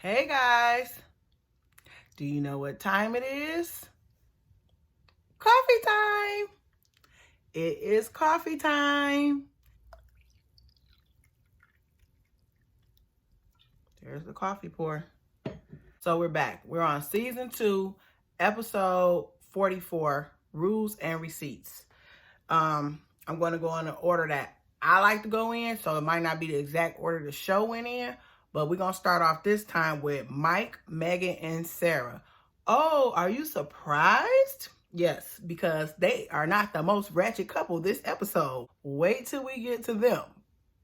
Hey guys, do you know what time it is? Coffee time! It is coffee time. There's the coffee pour. So we're back. We're on season 2, episode 44, Rules and Receipts. I'm going to go in the order that I like to go in, so it might not be the exact order the show went in, but we're going to start off this time with Mike, Megan, and Sarah. Oh, are you surprised? Yes, because they are not the most ratchet couple this episode. Wait till we get to them.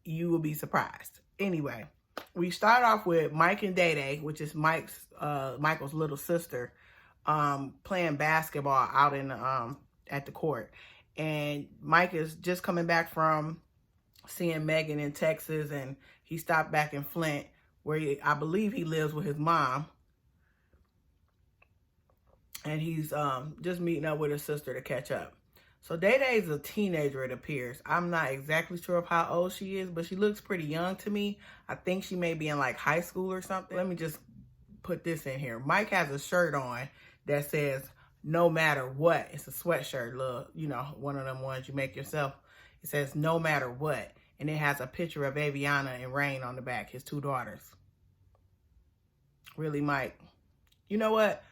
You will be surprised. Anyway, we start off with Mike and Day Day, which is Michael's little sister, playing basketball out in at the court. And Mike is just coming back from seeing Megan in Texas, and he stopped back in Flint, where I believe he lives with his mom. And he's just meeting up with his sister to catch up. So Day Day is a teenager, it appears. I'm not exactly sure of how old she is, but she looks pretty young to me. I think she may be in like high school or something. Let me just put this in here. Mike has a shirt on that says, "No matter what." It's a sweatshirt, look, one of them ones you make yourself. It says, "No matter what." And it has a picture of Aviana and Rain on the back, his 2 daughters. Really, Mike? You know what?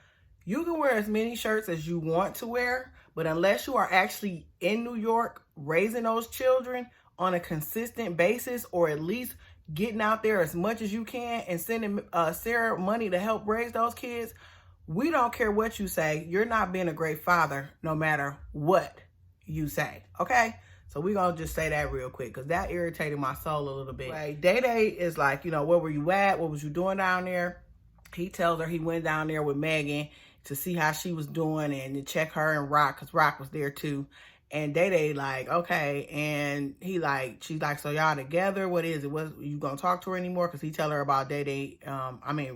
You can wear as many shirts as you want to wear, but unless you are actually in New York raising those children on a consistent basis, or at least getting out there as much as you can and sending Sarah money to help raise those kids, we don't care what you say. You're not being a great father no matter what you say, okay? So we're going to just say that real quick because that irritated my soul a little bit. Like, Day Day is like, where were you at? What was you doing down there? He tells her he went down there with Megan to see how she was doing and to check her and Rock, because Rock was there too. And Day Day like, okay. And she's like, so y'all together? What is it? You gonna talk to her anymore? Because he tell her about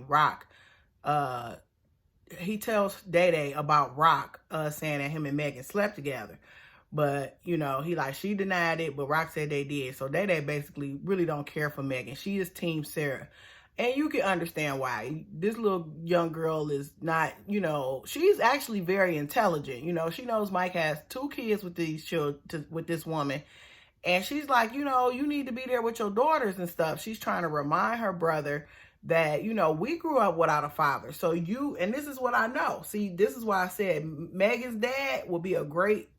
Rock. He tells Day Day about Rock saying that him and Megan slept together. But, she denied it, but Rock said they did. So Day Day basically really don't care for Megan. She is team Sarah. And you can understand why. This little young girl is not, she's actually very intelligent. She knows Mike has 2 kids with these children, with this woman. And she's like, you need to be there with your daughters and stuff. She's trying to remind her brother that, we grew up without a father. So and this is what I know. See, this is why I said Megan's dad will be a great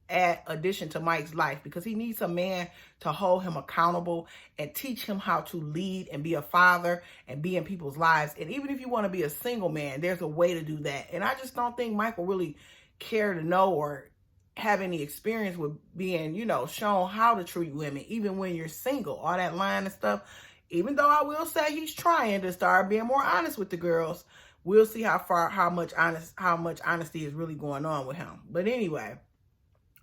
addition to Mike's life, because he needs a man to hold him accountable and teach him how to lead and be a father and be in people's lives. And even if you want to be a single man, there's a way to do that. And I just don't think Mike will really care to know or have any experience with being, shown how to treat women, even when you're single, all that lying and stuff. Even though I will say he's trying to start being more honest with the girls, we'll see how much honesty is really going on with him. But anyway,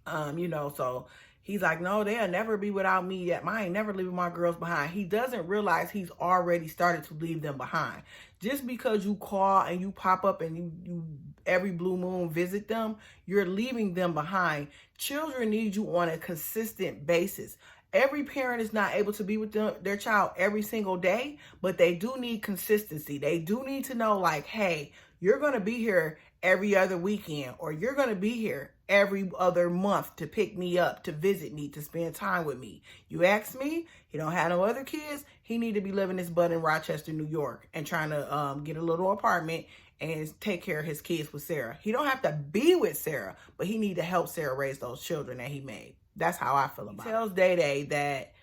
so he's like, no, they'll never be without me yet. I ain't never leaving my girls behind. He doesn't realize he's already started to leave them behind. Just because you call and you pop up and you every blue moon visit them, you're leaving them behind. Children need you on a consistent basis. Every parent is not able to be with their child every single day, but they do need consistency. They do need to know, like, hey, you're going to be here every other weekend, or you're going to be here every other month to pick me up, to visit me, to spend time with me. You ask me, he don't have no other kids. He need to be living his butt in Rochester, New York, and trying to get a little apartment and take care of his kids with Sarah. He don't have to be with Sarah, but he need to help Sarah raise those children that he made. That's how I feel about it. He tells Day Day that,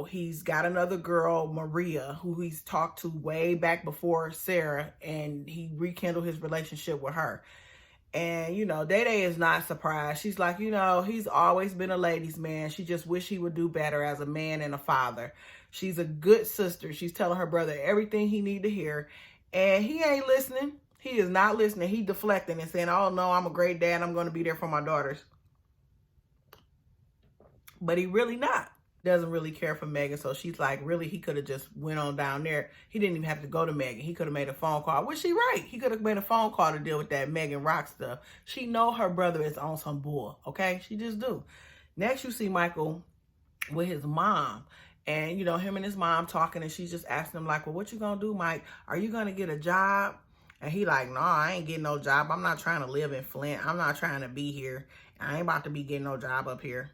he's got another girl, Maria, who he's talked to way back before Sarah, and he rekindled his relationship with her. And, Day Day is not surprised. She's like, he's always been a ladies' man. She just wish he would do better as a man and a father. She's a good sister. She's telling her brother everything he need to hear. And he ain't listening. He is not listening. He deflecting and saying, oh, no, I'm a great dad. I'm going to be there for my daughters. But he really not. Doesn't really care for Megan. So she's like, really, he could have just went on down there. He didn't even have to go to Megan. He could have made a phone call. Which she right. He could have made a phone call to deal with that Megan Rock stuff. She know her brother is on some bull. Okay? She just do. Next, you see Michael with his mom. And, you know, him and his mom talking, and she's just asking him, like, well, what you gonna do, Mike? Are you gonna get a job? And he like, no, I ain't getting no job. I'm not trying to live in Flint. I'm not trying to be here. I ain't about to be getting no job up here.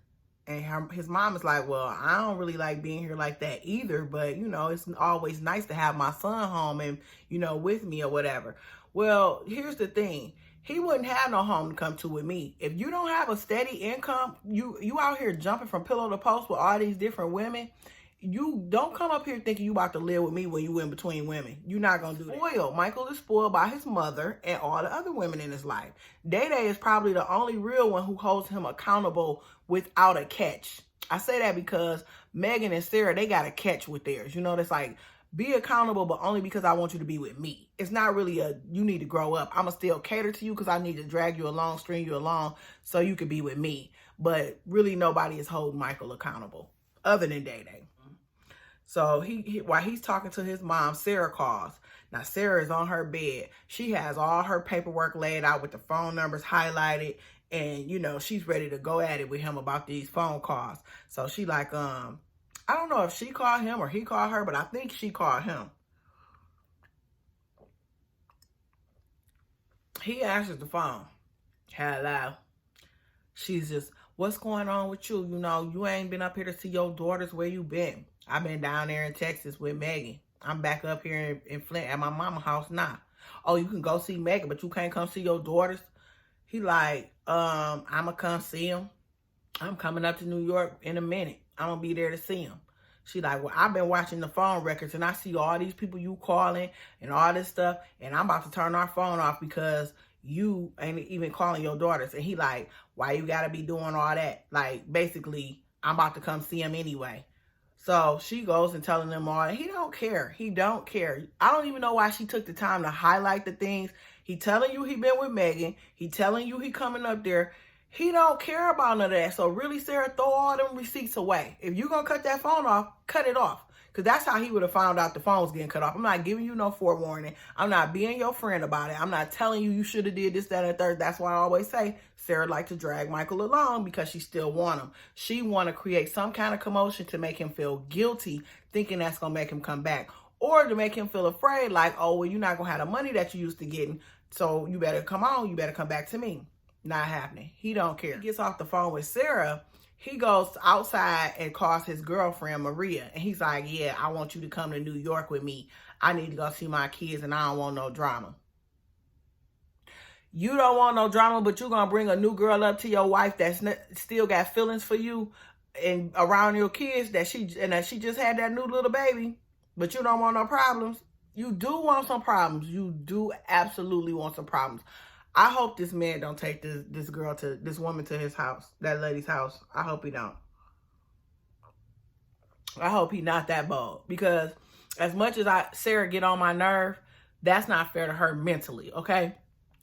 And his mom is like, well, I don't really like being here like that either. But, you know, it's always nice to have my son home and, you know, with me or whatever. Well, here's the thing. He wouldn't have no home to come to with me. If you don't have a steady income, you out here jumping from pillow to post with all these different women, you don't come up here thinking you about to live with me when you in between women. You're not going to do that. Spoiled. Michael is spoiled by his mother and all the other women in his life. Day Day is probably the only real one who holds him accountable without a catch. I say that because Megan and Sarah, they got a catch with theirs. You know, that's like, be accountable, but only because I want you to be with me. It's not really a, you need to grow up. I'm going to still cater to you because I need to drag you along, string you along so you can be with me. But really nobody is holding Michael accountable other than Day Day. So while he's talking to his mom, Sarah calls. Now, Sarah is on her bed. She has all her paperwork laid out with the phone numbers highlighted. And, you know, she's ready to go at it with him about these phone calls. So she like, I don't know if she called him or he called her, but I think she called him. He answers the phone. Hello. She's just, what's going on with you? You know, you ain't been up here to see your daughters. Where you been? I've been down there in Texas with Megan. I'm back up here in Flint at my mama's house now. Oh, you can go see Megan, but you can't come see your daughters? He like, I'ma come see him. I'm coming up to New York in a minute. I'm gonna be there to see him. She like, well, I've been watching the phone records and I see all these people you calling and all this stuff, and I'm about to turn our phone off because you ain't even calling your daughters. And he like, why you gotta be doing all that? Like, basically, I'm about to come see him anyway. So she goes and telling them all, and he don't care. He don't care. I don't even know why she took the time to highlight the things. He telling you he been with Megan. He telling you he coming up there. He don't care about none of that. So really, Sarah, throw all them receipts away. If you're going to cut that phone off, cut it off. Because that's how he would have found out the phone was getting cut off. I'm not giving you no forewarning. I'm not being your friend about it. I'm not telling you you should have did this, that, and the third. That's why I always say Sarah like to drag Michael along because she still want him. She want to create some kind of commotion to make him feel guilty, thinking that's going to make him come back. Or to make him feel afraid, like, oh, well, you're not going to have the money that you used to getting, so you better come on. You better come back to me. Not happening. He don't care. He gets off the phone with Sarah. He goes outside and calls his girlfriend, Maria. And he's like, yeah, I want you to come to New York with me. I need to go see my kids and I don't want no drama. You don't want no drama, but you're going to bring a new girl up to your wife that's still got feelings for you and around your kids that she just had that new little baby, but you don't want no problems. You do want some problems. You do absolutely want some problems. I hope this man don't take this woman to his house, that lady's house. I hope he don't. I hope he not that bold, because as much as Sarah get on my nerve, that's not fair to her mentally, okay?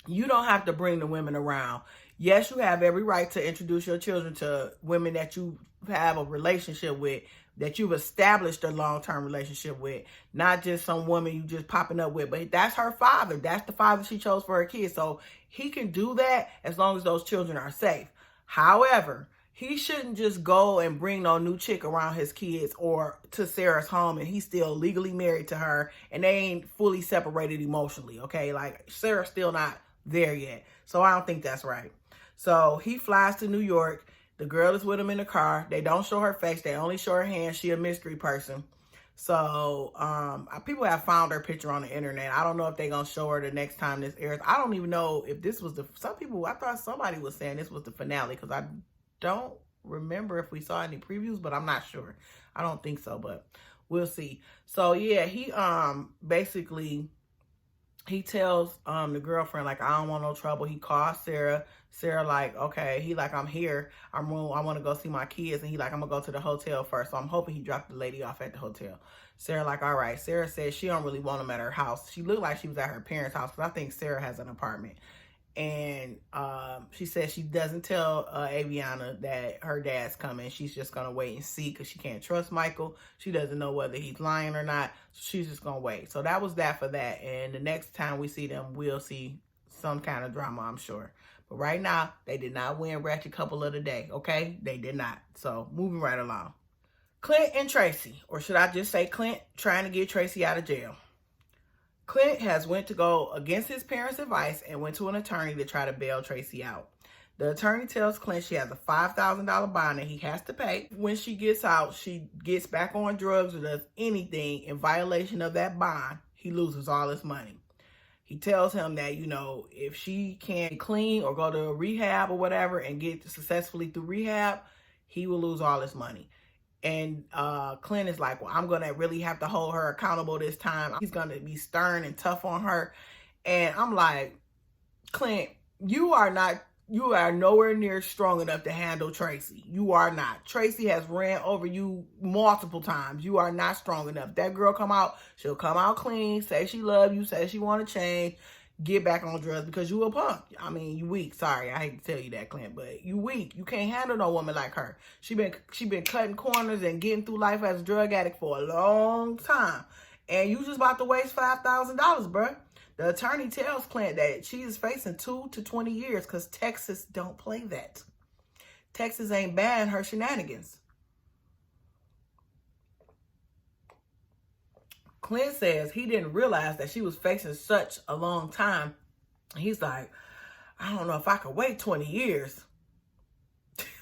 You don't have to bring the women around. Yes, you have every right to introduce your children to women that you have a relationship with, that you've established a long-term relationship with, not just some woman you just popping up with. But that's her father. That's the father she chose for her kids. So he can do that as long as those children are safe. However, he shouldn't just go and bring no new chick around his kids or to Sarah's home and he's still legally married to her and they ain't fully separated emotionally, okay? Like, Sarah's still not there yet. So I don't think that's right. So he flies to New York. The girl is with him in the car. They don't show her face. They only show her hands. She a mystery person. So people have found her picture on the internet. I don't know if they're going to show her the next time this airs. I don't even know if this was I thought somebody was saying this was the finale, because I don't remember if we saw any previews, but I'm not sure. I don't think so, but we'll see. So yeah, he basically, he tells the girlfriend, like, I don't want no trouble. He calls Sarah. Sarah like, okay. He like, I'm here. I want to go see my kids. And he like, I'm going to go to the hotel first. So I'm hoping he dropped the lady off at the hotel. Sarah like, all right. Sarah says she don't really want him at her house. She looked like she was at her parents' house, because I think Sarah has an apartment. And she says she doesn't tell Aviana that her dad's coming. She's just going to wait and see, because she can't trust Michael. She doesn't know whether he's lying or not. So she's just going to wait. So that was that for that. And the next time we see them, we'll see some kind of drama, I'm sure. But right now, they did not win Ratchet Couple of the Day, okay? They did not. So moving right along. Clint and Tracy, or should I just say Clint trying to get Tracy out of jail. Clint has went to go against his parents' advice and went to an attorney to try to bail Tracy out. The attorney tells Clint she has a $5,000 bond that he has to pay. When she gets out, she gets back on drugs or does anything in violation of that bond, he loses all his money. He tells him that, you know, if she can't clean or go to rehab or whatever and get successfully through rehab, he will lose all his money. And Clint is like, well, I'm going to really have to hold her accountable this time. He's going to be stern and tough on her. And I'm like, Clint, you are nowhere near strong enough to handle Tracy. You are not. Tracy has ran over you multiple times. You are not strong enough. That girl come out, she'll come out clean, say she love you, say she want to change, get back on drugs because you a punk. I mean, you weak. Sorry, I hate to tell you that, Clint, but you weak. You can't handle no woman like her. She been cutting corners and getting through life as a drug addict for a long time. And you just about to waste $5,000, bruh. The attorney tells Clint that she is facing 2 to 20 years because Texas don't play that. Texas ain't banned her shenanigans. Clint says he didn't realize that she was facing such a long time. He's like, I don't know if I could wait 20 years.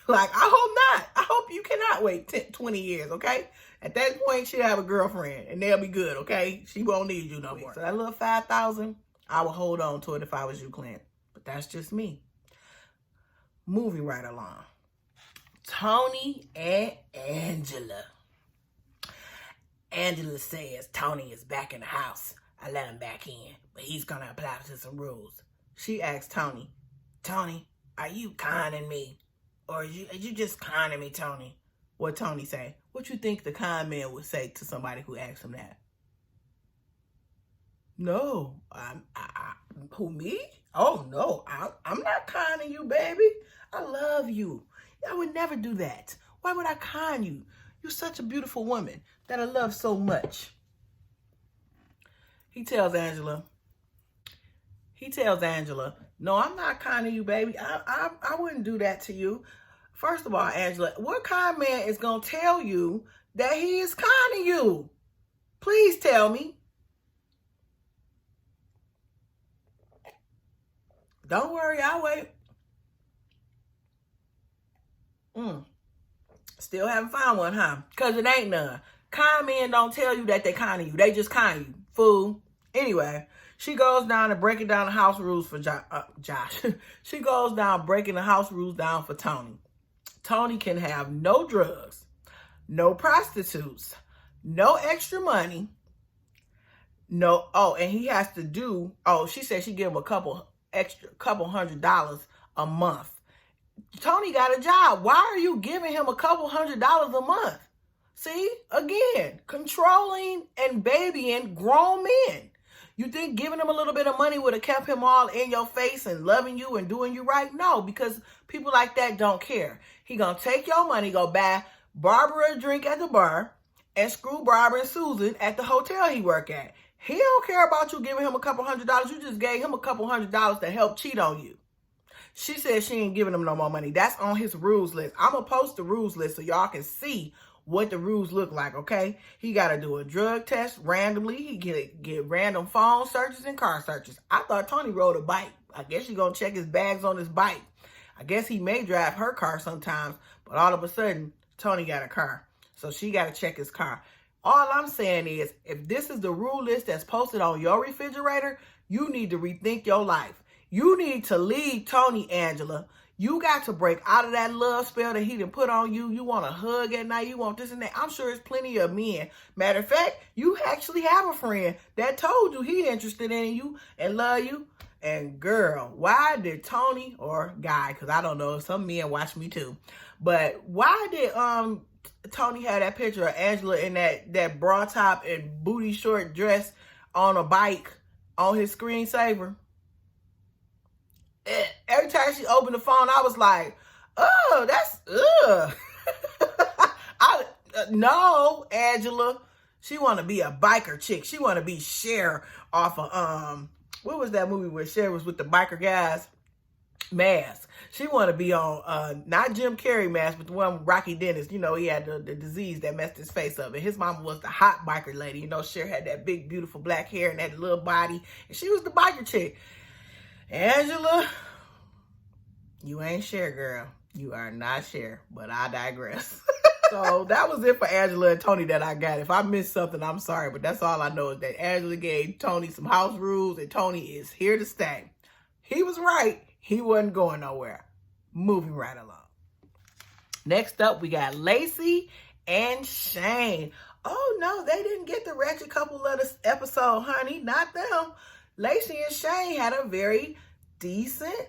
Like, I hope not. I hope you cannot wait 20 years, okay? At that point, she'll have a girlfriend, and they'll be good, okay? She won't need you no more. So that little $5,000, I would hold on to it if I was you, Clint. But that's just me. Moving right along. Tony and Angela. Angela says Tony is back in the house. I let him back in, but he's going to apply to some rules. She asks Tony, Tony, are you conning me? Or are you just conning me, Tony? What Tony say? What you think the con man would say to somebody who asks him that? No, who, me? Oh, no, I'm not conning you, baby. I love you. I would never do that. Why would I con you? You're such a beautiful woman that I love so much. He tells Angela, no, I'm not conning you, baby. I wouldn't do that to you. First of all, Angela, what con man is going to tell you that he is conning you? Please tell me. Don't worry, I'll wait. Still haven't found one, huh? Because it ain't none. Con men don't tell you that they conning you. They just con you, fool. Anyway, she goes down and breaking down the house rules for Josh. She goes down breaking the house rules down for Tony. Tony can have no drugs, no prostitutes, no extra money, no, and he has to do, she said she give him a couple $100 a month. Tony got a job. Why are you giving him a couple $100 a month? See, again, controlling and babying grown men. You think giving him a little bit of money would have kept him all in your face and loving you and doing you right? No, because people like that don't care. He gonna take your money, go buy Barbara a drink at the bar, and screw Barbara and Susan at the hotel he work at. He don't care about you giving him a couple $100. You just gave him a couple $100 to help cheat on you. She said she ain't giving him no more money. That's on his rules list. I'm going to post the rules list so y'all can see what the rules look like, okay? He got to do a drug test randomly. He get random phone searches and car searches. I thought Tony rode a bike. I guess she's going to check his bags on his bike. I guess he may drive her car sometimes, but all of a sudden, Tony got a car. So she got to check his car. All I'm saying is, if this is the rule list that's posted on your refrigerator, you need to rethink your life. You need to leave Tony, Angela. You got to break out of that love spell that he done put on you. You want a hug at night. You want this and that. I'm sure there's plenty of men. Matter of fact, you actually have a friend that told you he interested in you and love you. And girl, why did Tony, or guy, because I don't know, some men watch me too, but why did Tony have that picture of Angela in that bra top and booty short dress on a bike on his screensaver? Every time she opened the phone, I was like, oh, that's, no, Angela. She want to be a biker chick. She want to be Cher off of, what was that movie where Cher was with the biker guys? mask. She want to be on, not Jim Carrey mask, but the one with Rocky Dennis. You know, he had the disease that messed his face up. And his mama was the hot biker lady. You know, Cheryl had that big, beautiful black hair and that little body. And she was the biker chick. Angela, you ain't Cher, girl. You are not Cher, but I digress. So that was it for Angela and Tony that I got. If I missed something, I'm sorry, but that's all I know is that Angela gave Tony some house rules and Tony is here to stay. He was right. He wasn't going nowhere. Moving right along. Next up, we got Lacey and Shane. Oh no, they didn't get the ratchet couple of this episode, honey. Not them. Lacey and Shane had a very decent,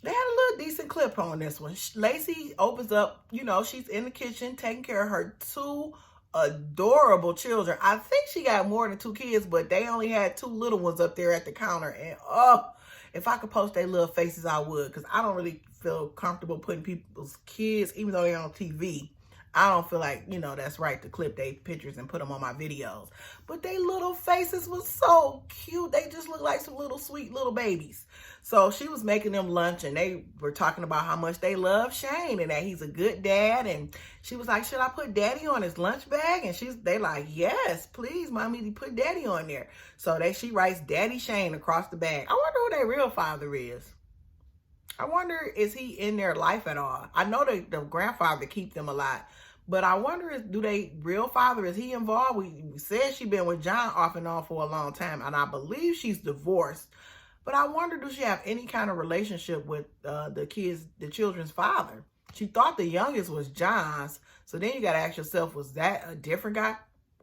they had a little decent clip on this one. Lacey opens up, you know, she's in the kitchen taking care of her 2 adorable children. I think she got more than 2 kids, but they only had 2 little ones up there at the counter. And if I could post their little faces, I would, because I don't really feel comfortable putting people's kids, even though they're on TV. I don't feel like, you know, that's right to clip their pictures and put them on my videos. But they little faces was so cute. They just look like some little sweet little babies. So she was making them lunch and they were talking about how much they love Shane and that he's a good dad. And she was like, should I put daddy on his lunch bag? And they like, yes, please, mommy, put daddy on there. So she writes Daddy Shane across the bag. I wonder who their real father is. I wonder, is he in their life at all? I know the grandfather keep them a lot. But I wonder, do they real father, is he involved? We said she been with John off and on for a long time, and I believe she's divorced. But I wonder, do she have any kind of relationship with the children's father? She thought the youngest was John's. So then you got to ask yourself, was that a different guy?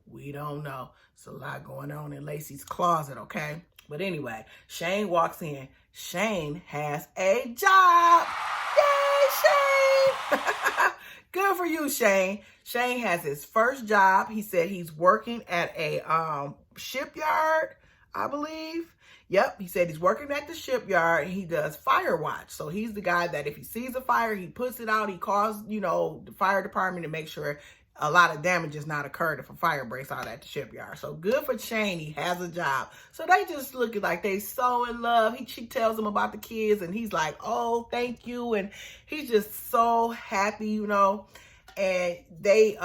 We don't know. It's a lot going on in Lacey's closet, okay? But anyway, Shane walks in. Shane has a job. Yay, Shane! Good for you, Shane. Shane has his first job. He said he's working at a shipyard, I believe. Yep, he said he's working at the shipyard and he does fire watch. So he's the guy that if he sees a fire, he puts it out. He calls, you know, the fire department to make sure a lot of damage is not occurred if a fire breaks out at the shipyard. So good for Shane. He has a job. So they just looking like they so in love. She tells him about the kids and he's like, oh, thank you. And he's just so happy, you know. And they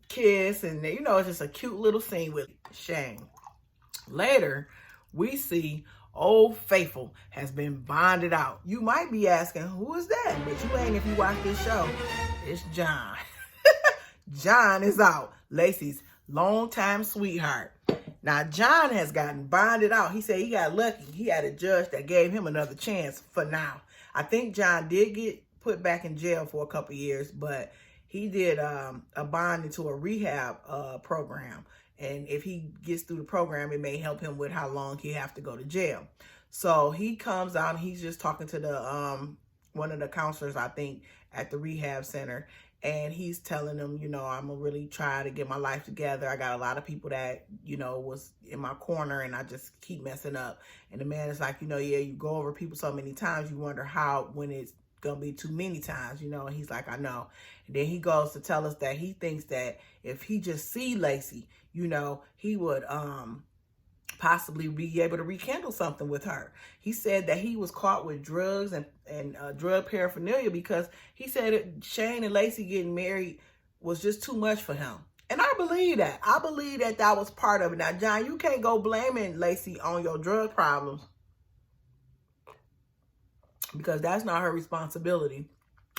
kiss and, you know, it's just a cute little scene with Shane. Later, we see Old Faithful has been bonded out. You might be asking, who is that? But you ain't if you watch this show. It's John. John is out. Lacey's longtime sweetheart. Now, John has gotten bonded out. He said he got lucky. He had a judge that gave him another chance for now. I think John did get put back in jail for a couple years, but he did a bond into a rehab program. And if he gets through the program, it may help him with how long he have to go to jail. So he comes out and he's just talking to the one of the counselors, I think, at the rehab center. And he's telling them, you know, I'm going to really try to get my life together. I got a lot of people that, you know, was in my corner and I just keep messing up. And the man is like, you know, yeah, you go over people so many times, you wonder when it's going to be too many times, you know. And he's like, I know. And then he goes to tell us that he thinks that if he just see Lacey, you know, he would possibly be able to rekindle something with her. He said that he was caught with drugs and drug paraphernalia because he said that Shane and Lacey getting married was just too much for him. And I believe that. I believe that that was part of it. Now, John, you can't go blaming Lacey on your drug problems because that's not her responsibility.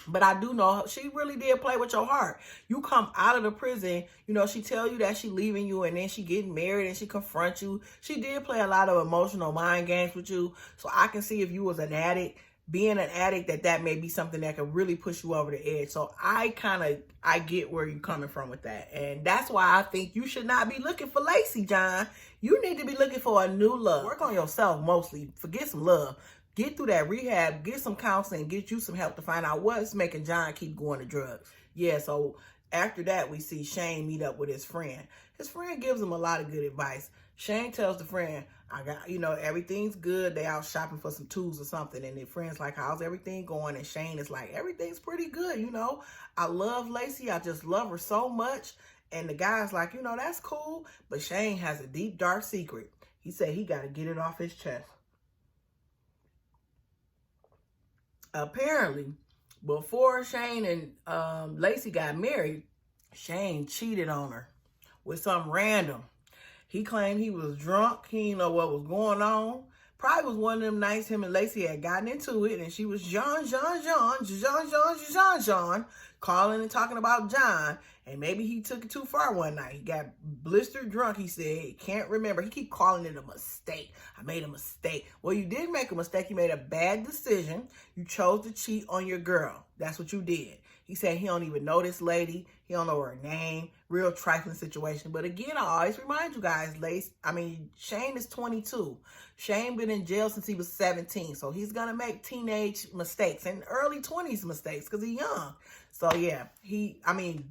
But I do know she really did play with your heart. You come out of the prison, you know, she tell you that she leaving you and then she getting married and she confronts you. She did play a lot of emotional mind games with you. So I can see if you was an addict, being an addict, that may be something that could really push you over the edge. So I get where you're coming from with that. And that's why I think you should not be looking for Lacey, John. You need to be looking for a new love. Work on yourself mostly. Forget some love. Get through that rehab, get some counseling, get you some help to find out what's making John keep going to drugs. Yeah, so after that, we see Shane meet up with his friend. His friend gives him a lot of good advice. Shane tells the friend, I got, you know, everything's good. They out shopping for some tools or something. And the friend's like, how's everything going? And Shane is like, everything's pretty good. You know, I love Lacey. I just love her so much. And the guy's like, you know, that's cool. But Shane has a deep, dark secret. He said he got to get it off his chest. Apparently, before Shane and Lacey got married, Shane cheated on her with some random. He claimed he was drunk. He didn't know what was going on. Probably was one of them nights him and Lacey had gotten into it, and she was John, calling and talking about John. And maybe he took it too far one night. He got blistered drunk, he said. He can't remember. He keep calling it a mistake. I made a mistake. Well, you did make a mistake. You made a bad decision. You chose to cheat on your girl. That's what you did. He said he don't even know this lady. He don't know her name. Real trifling situation. But again, I always remind you guys, Shane is 22. Shane been in jail since he was 17. So he's going to make teenage mistakes and early 20s mistakes because he's young. So yeah,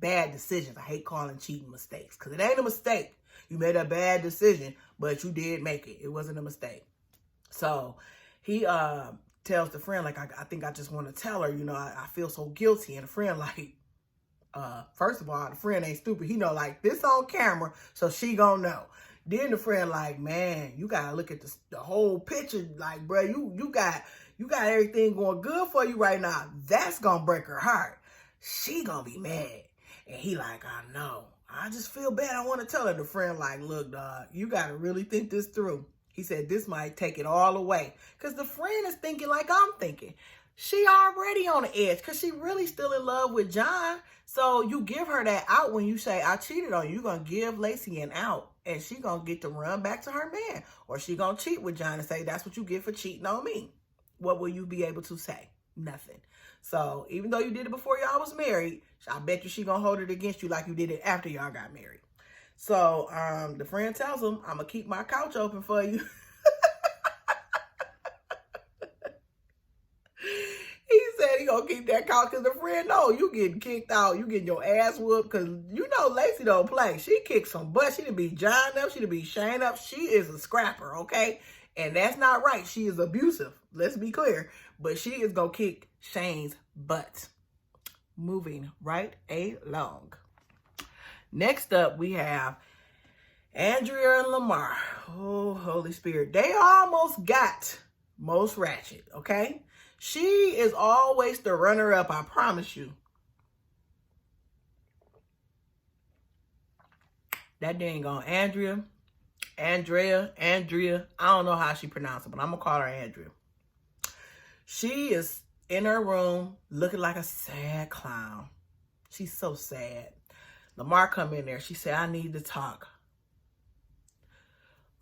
bad decisions. I hate calling cheating mistakes because it ain't a mistake. You made a bad decision, but you did make it. It wasn't a mistake. So he tells the friend, like, I think I just want to tell her, I feel so guilty. And the friend, like, first of all, the friend ain't stupid. He know, like, this on camera, so she gonna know. Then the friend, like, man, you gotta look at the whole picture. Like, bro, you got everything going good for you right now. That's gonna break her heart. She gonna be mad. And he like, I know. I just feel bad. I want to tell her. The friend like, look, dog, you gotta really think this through. He said, this might take it all away. Because the friend is thinking like I'm thinking. She already on the edge because she really still in love with John. So you give her that out when you say, I cheated on you. You're going to give Lacey an out. And she going to get to run back to her man. Or she going to cheat with John and say, that's what you get for cheating on me. What will you be able to say? Nothing. So even though you did it before y'all was married, I bet you she going to hold it against you like you did it after y'all got married. So the friend tells him, I'm going to keep my couch open for you. He said he going to keep that couch because the friend know you getting kicked out. You getting your ass whooped because Lacey don't play. She kicks some butt. She to be John up. She to be Shane up. She is a scrapper, okay? And that's not right. She is abusive. Let's be clear. But she is going to kick Shane's butt. Moving right along. Next up, we have Andrea and Lamar. Oh, Holy Spirit. They almost got most ratchet, okay? She is always the runner-up, I promise you. That dang on Andrea, I don't know how she pronounced it, but I'm going to call her Andrea. She is in her room looking like a sad clown. She's so sad. Lamar come in there. She said, I need to talk.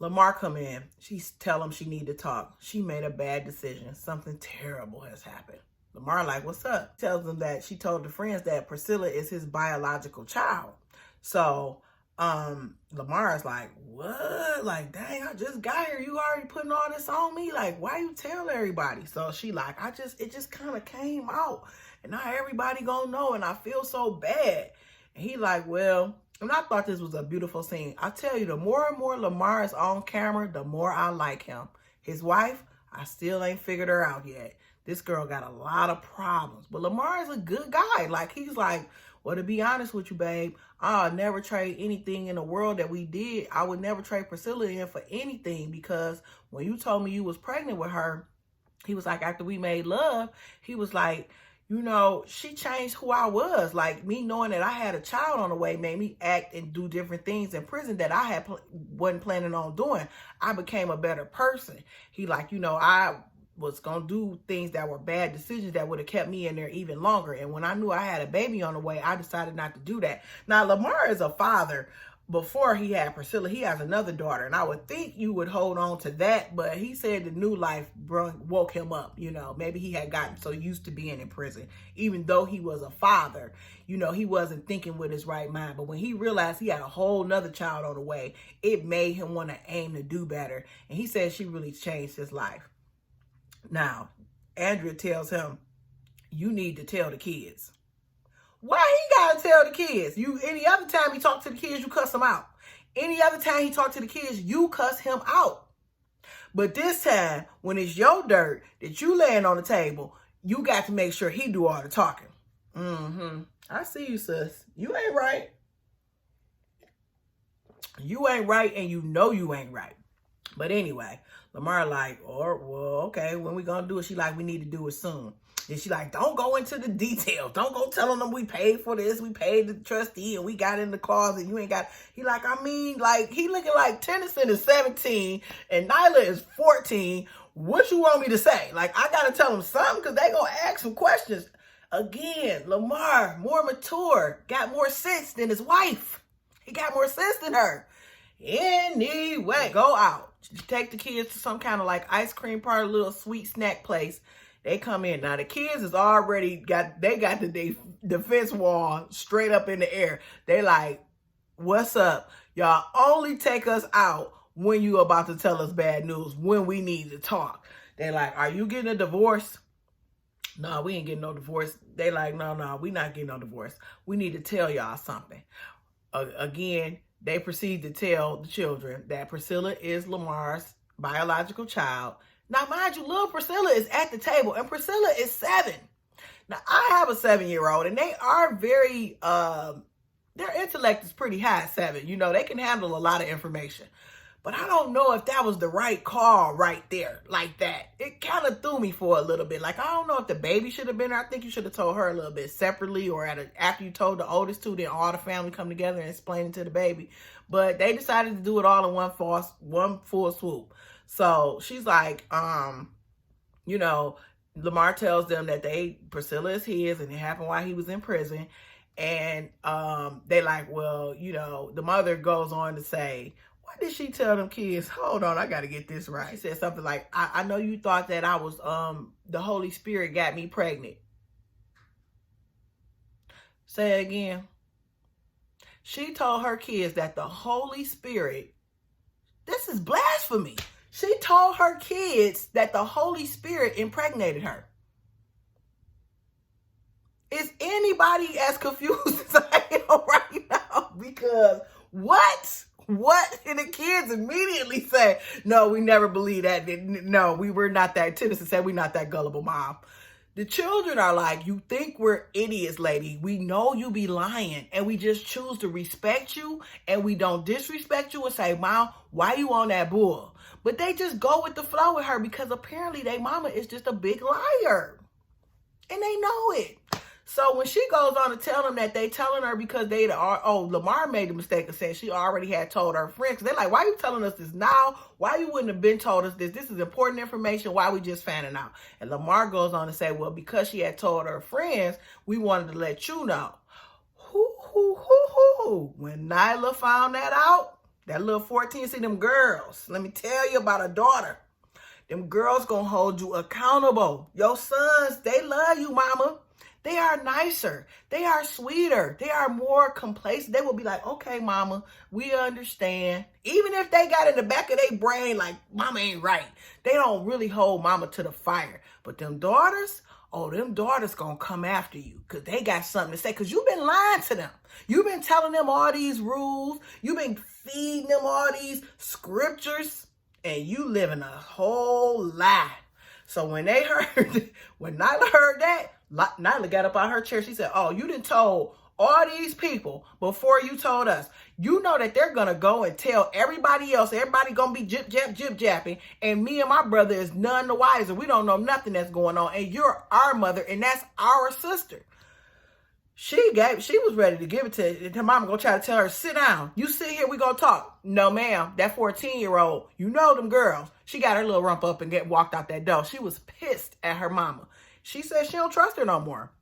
Lamar come in. She tell him she need to talk. She made a bad decision. Something terrible has happened. Lamar like, what's up? Tells them that she told the friends that Priscilla is his biological child. So Lamar is like, what? Like, dang, I just got here. You already putting all this on me? Like, why you tell everybody? So she like, it just kind of came out. And now everybody gonna know. And I feel so bad. And he like, well, and I thought this was a beautiful scene. I tell you, the more and more Lamar is on camera, the more I like him. His wife, I still ain't figured her out yet. This girl got a lot of problems. But Lamar is a good guy. Like, he's like, well, to be honest with you, babe, I'll never trade anything in the world that we did. I would never trade Priscilla in for anything because when you told me you was pregnant with her, he was like, after we made love, he was like, she changed who I was. Like, me knowing that I had a child on the way made me act and do different things in prison that I wasn't planning on doing. I became a better person. He like, I was going to do things that were bad decisions that would have kept me in there even longer. And when I knew I had a baby on the way, I decided not to do that. Now, Lamar is a father. Before he had Priscilla, he has another daughter. And I would think you would hold on to that. But he said the new life woke him up. Maybe he had gotten so used to being in prison. Even though he was a father, he wasn't thinking with his right mind. But when he realized he had a whole nother child on the way, it made him want to aim to do better. And he said she really changed his life. Now, Andrea tells him, you need to tell the kids. Why he gotta tell the kids? Any other time he talk to the kids, you cuss him out. Any other time he talk to the kids, you cuss him out. But this time, when it's your dirt that you laying on the table, you got to make sure he do all the talking. I see you, sis. You ain't right. You ain't right, and you know you ain't right. But anyway, Lamar like, well, okay, when we gonna do it? She like, we need to do it soon. And she like, don't go into the details. Don't go telling them we paid for this. We paid the trustee and we got in the closet. You ain't got. He like, I mean, like, he looking like Tennyson is 17 and Nyla is 14. What you want me to say? Like, I got to tell them something because they going to ask some questions. Again, Lamar, more mature, got more sense than his wife. He got more sense than her. Anyway, go out. Take the kids to some kind of like ice cream party, little sweet snack place. They come in. Now, the kids is already got the defense wall straight up in the air. They like, what's up? Y'all only take us out when you about to tell us bad news, when we need to talk. They like, are you getting a divorce? No, we ain't getting no divorce. They like, no, we not getting no divorce. We need to tell y'all something. Again, they proceed to tell the children that Priscilla is Lamar's biological child. Now, mind you, little Priscilla is at the table, and Priscilla is 7. Now, I have a 7-year-old, and they are very, their intellect is pretty high at 7. You know, they can handle a lot of information. But I don't know if that was the right call right there, like that. It kind of threw me for a little bit. Like, I don't know if the baby should have been there. I think you should have told her a little bit separately, or after you told the oldest two, then all the family come together and explain it to the baby. But they decided to do it all in one full swoop. So she's like, you know, Lamar tells them that Priscilla is his and it happened while he was in prison. And they like, well, you know, the mother goes on to say, what did she tell them kids? Hold on, I got to get this right. She said something like, I know you thought that I was, the Holy Spirit got me pregnant. Say it again. She told her kids that the Holy Spirit, this is blasphemy. She told her kids that the Holy Spirit impregnated her. Is anybody as confused as I am right now? Because what? And the kids immediately say, no, we never believe that. No, we were not that. Tennyson said we're not that gullible, Mom. The children are like, you think we're idiots, lady. We know you be lying, and we just choose to respect you, and we don't disrespect you and say, Mom, why you on that bull? But they just go with the flow with her because apparently their mama is just a big liar. And they know it. So when she goes on to tell them that they telling her because Lamar made the mistake of saying she already had told her friends. They're like, why are you telling us this now? Why you wouldn't have been told us this? This is important information. Why we just finding out? And Lamar goes on to say, well, because she had told her friends, we wanted to let you know. When Nyla found that out, that little 14, see them girls, let me tell you about a daughter. Them girls gonna hold you accountable. Your sons, they love you, mama. They are nicer. They are sweeter. They are more complacent. They will be like, okay, mama, we understand. Even if they got in the back of their brain like, mama ain't right. They don't really hold mama to the fire. But them daughters, them daughters gonna come after you because they got something to say because you've been lying to them. You've been telling them all these rules. You've been feeding them all these scriptures and you living a whole lie. So when Nyla heard that, Nyla got up out her chair. She said, oh, you done told all these people before you told us. You know that they're going to go and tell everybody else. Everybody going to be jip-japping. And me and my brother is none the wiser. We don't know nothing that's going on. And you're our mother, and that's our sister. She was ready to give it to mama. Gonna try to tell her, sit down. You sit here, we gonna talk. No, ma'am. That 14-year-old, you know them girls. She got her little rump up and walked out that door. She was pissed at her mama. She said she don't trust her no more.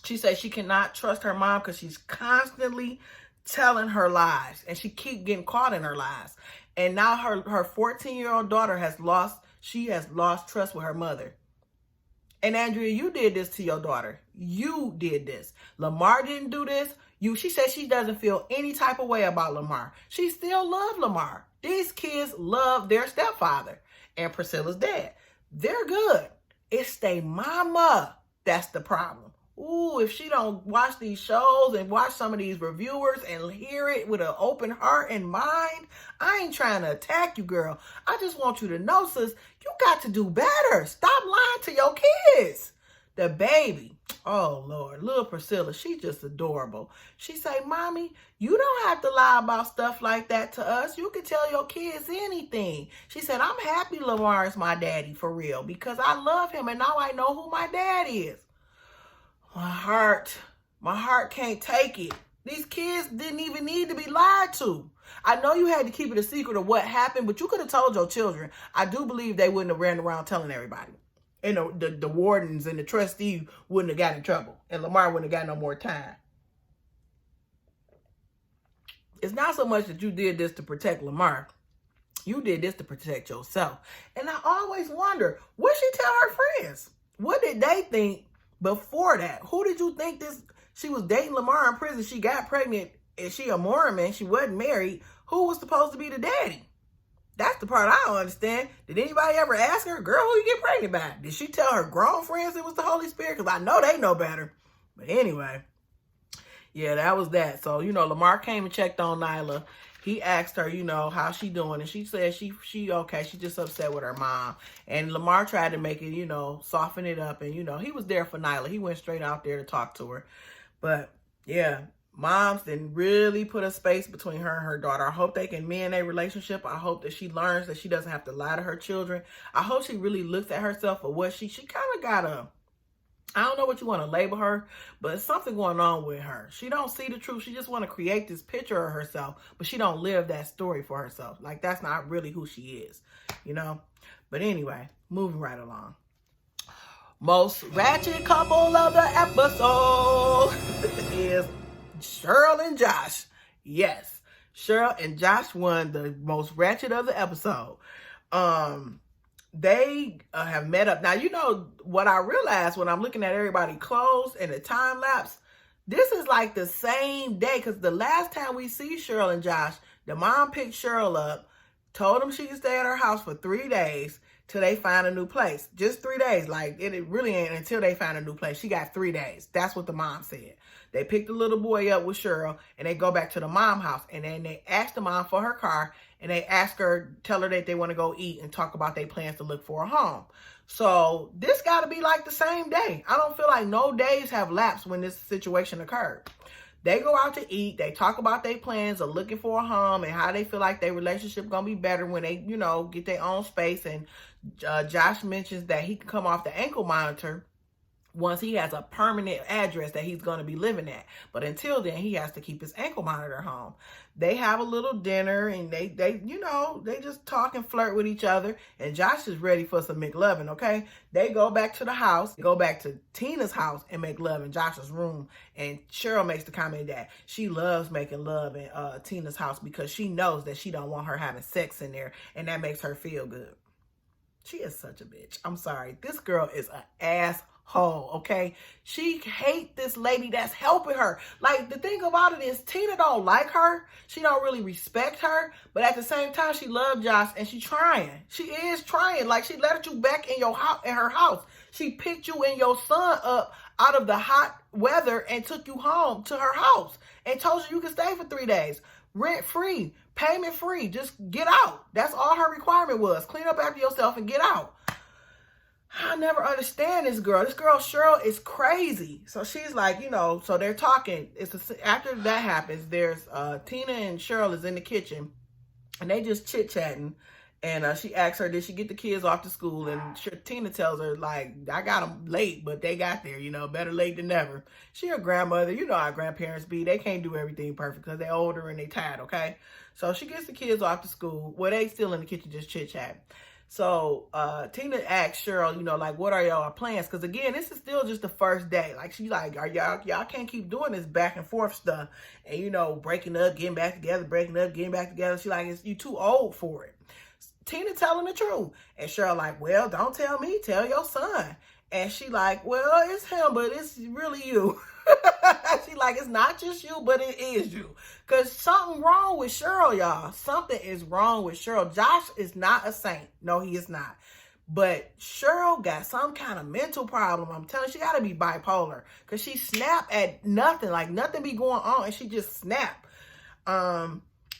She said she cannot trust her mom because she's constantly telling her lies. And she keep getting caught in her lies. And now her 14-year-old daughter has lost trust with her mother. And Andrea, you did this to your daughter. You did this. Lamar didn't do this. She said she doesn't feel any type of way about Lamar. She still loves Lamar. These kids love their stepfather and Priscilla's dad. They're good. It's their mama that's the problem. Ooh, if she don't watch these shows and watch some of these reviewers and hear it with an open heart and mind, I ain't trying to attack you, girl. I just want you to know, sis, you got to do better. Stop lying to your kids. The baby, oh Lord, little Priscilla, she's just adorable. She say, Mommy, you don't have to lie about stuff like that to us. You can tell your kids anything. She said, I'm happy Lamar is my daddy for real because I love him and now I know who my dad is. My heart can't take it. These kids didn't even need to be lied to. I know you had to keep it a secret of what happened, but you could have told your children. I do believe they wouldn't have ran around telling everybody. And the wardens and the trustee wouldn't have got in trouble. And Lamar wouldn't have got no more time. It's not so much that you did this to protect Lamar. You did this to protect yourself. And I always wonder, what she tell her friends? What did they think before that? Who did you think this? She was dating Lamar in prison. She got pregnant. And she a Mormon. She wasn't married. Who was supposed to be the daddy? That's the part I don't understand. Did anybody ever ask her, girl, who you get pregnant by? Did she tell her grown friends it was the Holy Spirit? Because I know they know better. But anyway, yeah, that was that. So, Lamar came and checked on Nyla. He asked her, how she doing. And she said she okay. She just upset with her mom. And Lamar tried to make it, soften it up. And, he was there for Nyla. He went straight out there to talk to her. But, yeah. Moms didn't really put a space between her and her daughter. I hope they can mend a relationship. I hope that she learns that she doesn't have to lie to her children. I hope she really looks at herself for what she kind of got I don't know what you want to label her, but it's something going on with her. She don't see the truth. She just want to create this picture of herself, but she don't live that story for herself. Like, that's not really who she is, But anyway, moving right along. Most ratchet couple of the episode is Cheryl and Josh. Yes, Cheryl and Josh won the most ratchet of the episode. They have met up. Now, what I realized when I'm looking at everybody's clothes and the time lapse, this is like the same day, because the last time we see Cheryl and Josh, the mom picked Cheryl up, told them she could stay at her house for 3 days till they find a new place. Just 3 days. Like, it really ain't until they find a new place. She got 3 days. That's what the mom said. They pick the little boy up with Cheryl and they go back to the mom house. And then they ask the mom for her car and they tell her that they want to go eat and talk about their plans to look for a home. So this got to be like the same day. I don't feel like no days have lapsed when this situation occurred. They go out to eat. They talk about their plans of looking for a home and how they feel like their relationship going to be better when they, get their own space. And Josh mentions that he can come off the ankle monitor once he has a permanent address that he's going to be living at. But until then, he has to keep his ankle monitor home. They have a little dinner and they just talk and flirt with each other. And Josh is ready for some McLovin, okay? They go back to the house, go back to Tina's house and make love in Josh's room. And Cheryl makes the comment that she loves making love in Tina's house because she knows that she don't want her having sex in there. And that makes her feel good. She is such a bitch. I'm sorry. This girl is an asshole, okay? She hate this lady that's helping her. Like, the thing about it is Tina don't like her. She don't really respect her. But at the same time, she loves Josh and she trying. She is trying. Like, she let you back in her house. She picked you and your son up out of the hot weather and took you home to her house and told you could stay for 3 days. Rent free, payment free, just get out. That's all her requirement was. Clean up after yourself and get out. I never understand this girl. This girl, Cheryl, is crazy. So she's like, so they're talking. After that happens, there's Tina and Cheryl is in the kitchen and they just chit-chatting. And she asks her, did she get the kids off to school? And Tina tells her, like, I got them late, but they got there, better late than never. She a grandmother. You know how grandparents be. They can't do everything perfect because they're older and they tired, okay? So she gets the kids off to school. Well, they still in the kitchen just chit-chatting. So Tina asks Cheryl, like, what are y'all plans? Because, again, this is still just the first day. Like, she's like, are y'all can't keep doing this back and forth stuff. And, breaking up, getting back together, breaking up, getting back together. She's like, you too old for it. Tina telling the truth. And Cheryl like, well, don't tell me, tell your son. And she like, well, it's him, but it's really you. She like, it's not just you, but it is you. Because something wrong with Cheryl, y'all. Something is wrong with Cheryl. Josh is not a saint. No, he is not. But Cheryl got some kind of mental problem. I'm telling you, she got to be bipolar. Because she snap at nothing. Like, nothing be going on. And she just snap.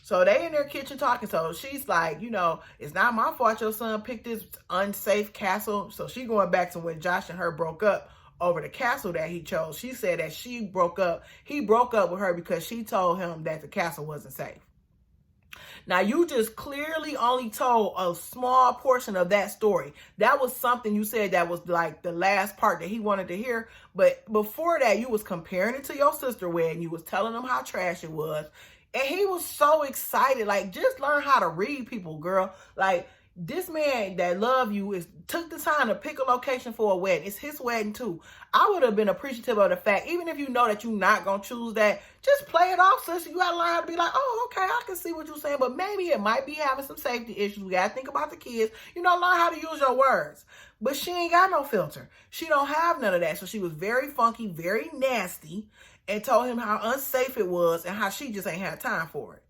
So they in their kitchen talking. So she's like, it's not my fault your son picked this unsafe castle. So she going back to when Josh and her broke up over the castle that he chose. She said that he broke up with her because she told him that the castle wasn't safe. Now, you just clearly only told a small portion of that story. That was something you said that was like the last part that he wanted to hear. But before that, you was comparing it to your sister wedding. You was telling him how trash it was. And he was so excited. Like, just learn how to read people, girl. Like, this man that love you took the time to pick a location for a wedding. It's his wedding too. I would have been appreciative of the fact, even if you know that you're not going to choose that, just play it off, sister. You got to learn how to be like, oh, okay, I can see what you're saying, but maybe it might be having some safety issues. We got to think about the kids. Learn how to use your words. But she ain't got no filter. She don't have none of that. So she was very funky, very nasty, and told him how unsafe it was and how she just ain't had time for it.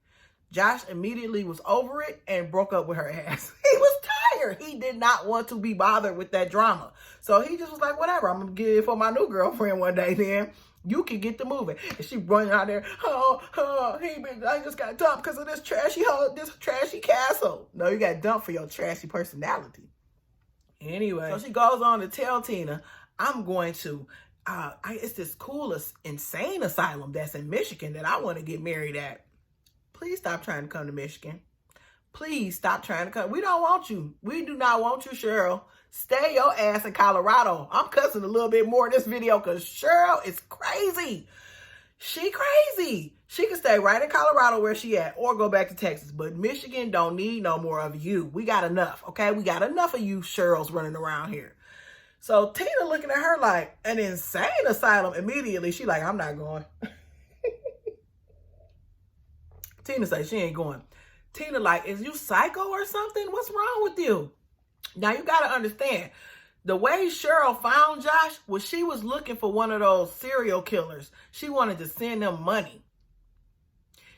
Josh immediately was over it and broke up with her ass. He was tired. He did not want to be bothered with that drama. So he just was like, whatever, I'm going to get it for my new girlfriend one day then. You can get the moving. And she running out there, I just got dumped because of this trashy castle. No, you got dumped for your trashy personality. Anyway, so she goes on to tell Tina, I'm going to, it's this coolest insane asylum that's in Michigan that I want to get married at. Please stop trying to come to Michigan. Please stop trying to come. We don't want you. We do not want you, Cheryl. Stay your ass in Colorado. I'm cussing a little bit more in this video because Cheryl is crazy. She crazy. She can stay right in Colorado where she at or go back to Texas. But Michigan don't need no more of you. We got enough, okay? We got enough of you Cheryls running around here. So Tina looking at her like an insane asylum immediately. She like, I'm not going. Tina says she ain't going. Tina like, is you psycho or something? What's wrong with you? Now you got to understand, the way Cheryl found Josh was she was looking for one of those serial killers. She wanted to send them money.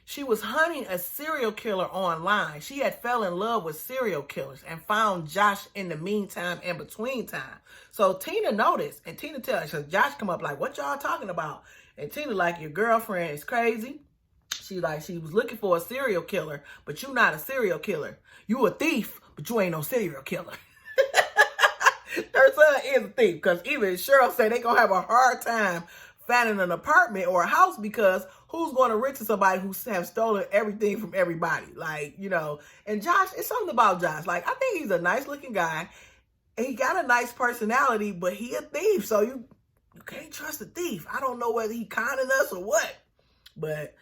She was hunting a serial killer online. She had fell in love with serial killers and found Josh in the meantime and between time. So Tina noticed, and Tina tells her, Josh come up like, what y'all talking about? And Tina like, your girlfriend is crazy. She was looking for a serial killer, but you not a serial killer. You a thief, but you ain't no serial killer. Her son is a thief, because even Cheryl said they gonna have a hard time finding an apartment or a house because who's going to rent to somebody who have stolen everything from everybody? And Josh, it's something about Josh. Like, I think he's a nice looking guy and he got a nice personality, but he a thief. So you can't trust a thief. I don't know whether he conning us or what, but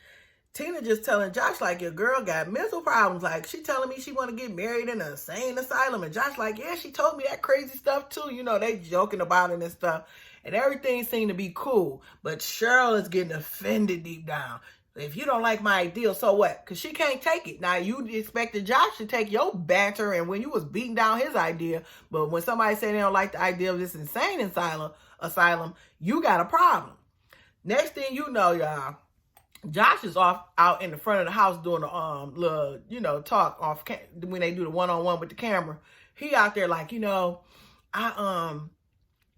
Tina just telling Josh, like, your girl got mental problems. Like, she telling me she want to get married in an insane asylum. And Josh like, yeah, she told me that crazy stuff too. They joking about it and stuff. And everything seemed to be cool. But Cheryl is getting offended deep down. If you don't like my ideal, so what? Because she can't take it. Now, you expected Josh to take your banter and when you was beating down his idea. But when somebody say they don't like the idea of this insane asylum, you got a problem. Next thing you know, y'all, Josh is out in the front of the house doing a little, talk off when they do the one-on-one with the camera. He out there like,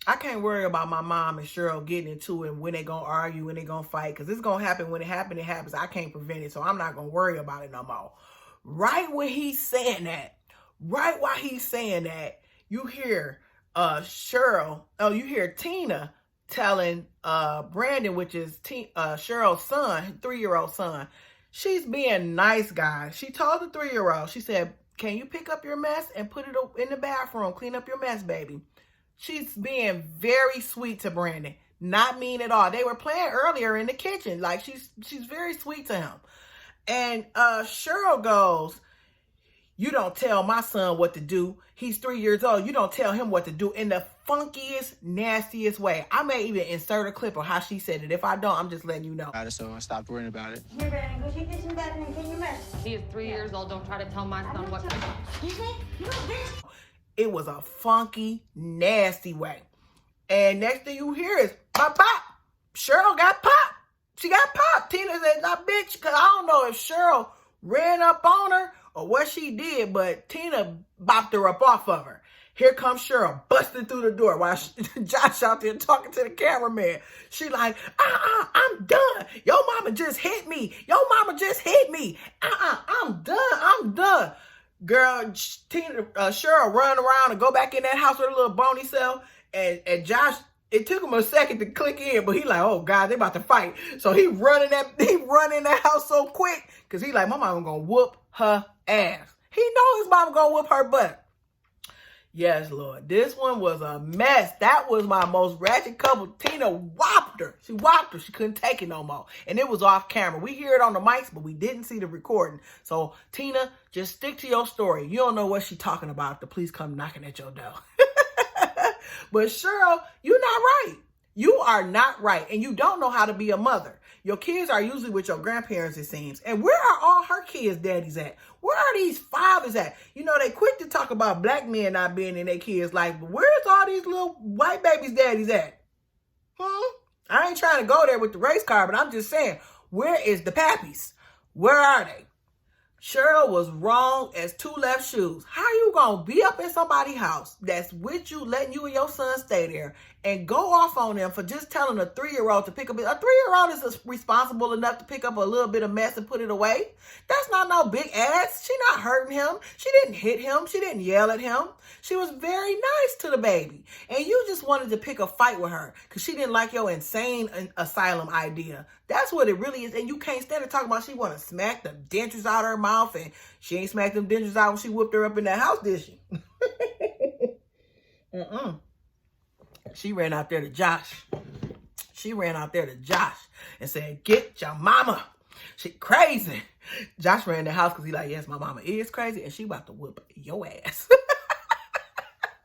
I can't worry about my mom and Cheryl getting into it, when they gonna argue, when they gonna fight, because it's gonna happen. When it happens. I can't prevent it, so I'm not gonna worry about it no more. Right when he's saying that, right while he's saying that, you hear you hear Tina telling Brandon, which is Cheryl's son, 3-year-old son, she's being nice, guys. She told the 3-year-old, she said, can you pick up your mess and put it in the bathroom? Clean up your mess, baby. She's being very sweet to Brandon. Not mean at all. They were playing earlier in the kitchen. Like, she's very sweet to him. And Cheryl goes, you don't tell my son what to do. He's 3 years old. You don't tell him what to do, in the funkiest, nastiest way. I may even insert a clip of how she said it. If I don't, I'm just letting you know. So I stopped worrying about it. Here, Brandon, go take this in bed and clean your mess. He is 3 years old. Don't try to tell my son what to do. Excuse me? You know this? It was a funky, nasty way. And next thing you hear is pop, pop. Cheryl got popped. She got popped. Tina said, nah, bitch, because I don't know if Cheryl ran up on her or what she did, but Tina bopped her up off of her. Here comes Cheryl busting through the door while Josh out there talking to the cameraman. She like, I'm done. Your mama just hit me. I'm done. Girl, Cheryl run around and go back in that house with a little bony self, and Josh it took him a second to click in, but he like, oh God, they about to fight. So he running that house so quick because he like, my mama gonna whoop her ass. He know his mama gonna whoop her butt. Yes, Lord. This one was a mess. That was my most ratchet couple. Tina whopped her. She whopped her. She couldn't take it no more. And it was off camera. We hear it on the mics, but we didn't see the recording. So, Tina, just stick to your story. You don't know what she's talking about. The police come knocking at your door. But Cheryl, you're not right. You are not right. And you don't know how to be a mother. Your kids are usually with your grandparents, it seems. And where are all her kids' daddies at? Where are these fathers at? You know, they quick to talk about black men not being in their kids' life, but where's all these little white babies' daddies at? I ain't trying to go there with the race card, but I'm just saying, where is the pappies? Where are they? Cheryl was wrong as two left shoes. How you gonna be up in somebody's house that's with you, letting you and your son stay there, and go off on them for just telling a 3-year-old to pick up a 3-year-old is responsible enough to pick up a little bit of mess and put it away. That's not no big ass. She not hurting him. She didn't hit him. She didn't yell at him. She was very nice to the baby. And you just wanted to pick a fight with her because she didn't like your insane asylum idea. That's what it really is. And you can't stand to talk about she want to smack the dentures out of her mouth, and she ain't smacked them dentures out when she whipped her up in that house, did she? She ran out there to Josh. She ran out there to Josh and said, get your mama. She crazy. Josh ran in the house because he like, yes, my mama is crazy, and she about to whoop your ass.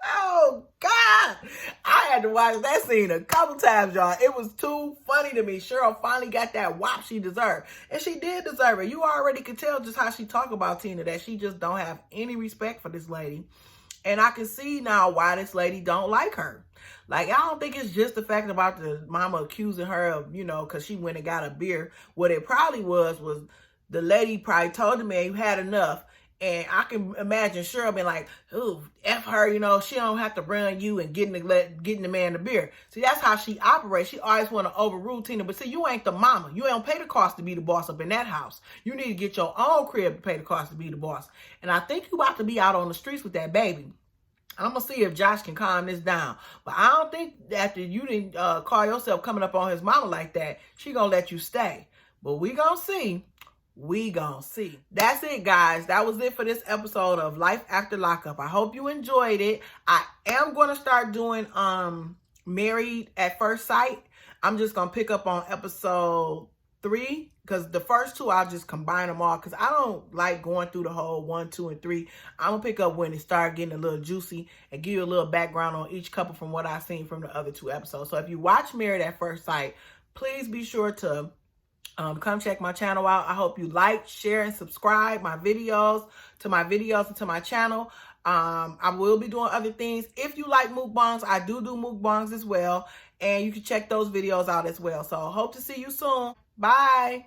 Oh, God. I had to watch that scene a couple times, y'all. It was too funny to me. Cheryl finally got that whop she deserved. And she did deserve it. You already could tell just how she talk about Tina, that she just don't have any respect for this lady. And I can see now why this lady don't like her. Like, I don't think it's just the fact about the mama accusing her of, you know, because she went and got a beer. What it probably was the lady probably told the man you had enough. And I can imagine Cheryl being like, ooh, F her, you know, she don't have to run you and getting the man the beer. See, that's how she operates. She always want to overrule Tina. But see, you ain't the mama. You don't pay the cost to be the boss up in that house. You need to get your own crib to pay the cost to be the boss. And I think you about to be out on the streets with that baby. I'm going to see if Josh can calm this down. But I don't think after you didn't call yourself coming up on his mama like that, she going to let you stay. But we going to see. We gonna see. That's it, guys. That was it for this episode of Life After Lockup. I hope you enjoyed it. I am going to start doing Married at First Sight. I'm just going to pick up on episode 3 because the first 2, I'll just combine them all because I don't like going through the whole 1, 2, and 3. I'm going to pick up when it start getting a little juicy and give you a little background on each couple from what I've seen from the other 2 episodes. So if you watch Married at First Sight, please be sure to come check my channel out. I hope you like, share, and subscribe my videos and to my channel. I will be doing other things. If you like mukbangs, I do mukbangs as well. And you can check those videos out as well. So hope to see you soon. Bye.